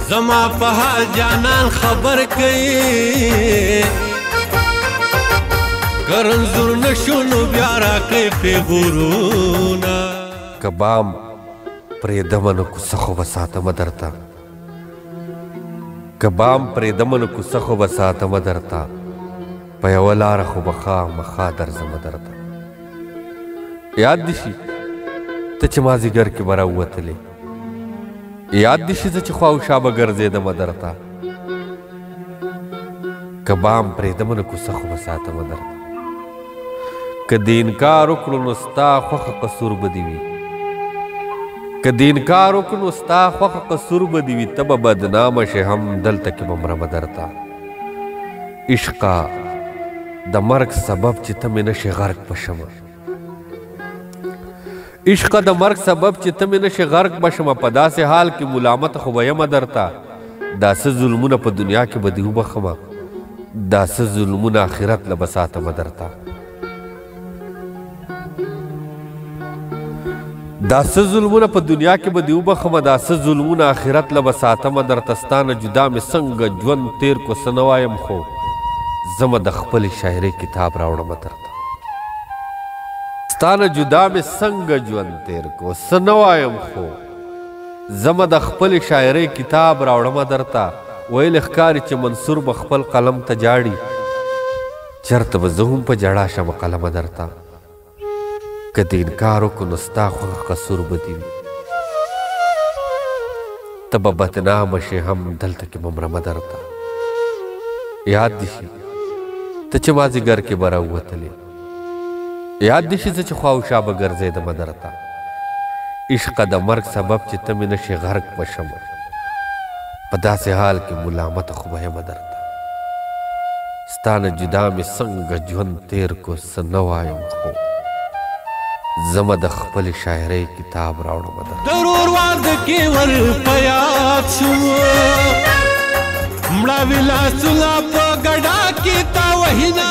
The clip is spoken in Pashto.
زما په حال جانان خبر کوي کرنزور نشو نو بیا راکړئ پیغورونه که بام پرېږدمه نو کوڅه خو به ساتمه درته که بام پرېږدمه نو کوڅه خو به ساتمه درته په یوه لاره خو به خامخا درځمه درته یاد دې شي ته چې مازدیګر کې به راووتلې یاد دې شي زه چې خواوشا به ګرځېدمه درته که بام پرېږدمه نو کوڅه خو به ساتمه درته که دې انکار وکړو نو ستا خوښه قصور به دې وي که دې انکار وکړو نو ستا خوښه قصور به دې وي ته به بدنامه شې هم دلته کې به مرمه درته عشقه د مرګ سبب چې ته مې نشې غرق به شمه عشقه د مرګ سبب چې ته مې نشې غرق به شمه په داسې حال کې ملامته خو به یمه درته دا څه ظلمونه په دنیا کې به دې وبخمه دا څه ظلمونه آخرت له به ساتمه درته دا څه ظلمونه په دنیا کې به دې وبخمه دا څه ظلمونه آخرت له به ساتمه درته ستا نه جدا مې څنګه ژوند تېر کو څه نه وایم خو زه به د خپلې شاعرۍ کتاب راوړمه درته ستا نه جدا مې څنګه ژوند تېر کو څه نه وایم خو زه به د خپلې شاعرۍ کتاب راوړمه درته ویل ښکاري چې منصور به خپل قلم ته جاړي چېرته به زه هم په ژړا شمه قلمه درته که دې انکار وکړو نو ستا خوښه قصور به دې وي ته به بدنامه شې هم دلته کې به مرمه درته یاد دې شي ته چې مازدیګر کې به راووتلې یاد دې شي زه چې خواوشا به ګرځېدمه درته عشقه د مرګ سبب چې ته مې نشې غرق به شمه په داسې حال کې ملامته خو به یمه درته ستا نه جدا مې څنګه ژوند تېر کو څه نه وایم خو زما د خپلې شاعرۍ کتاب راوړمه درته ضرور واده کې ور په یاد شو مړه وي لاسونه په ګډا کې تا وهینه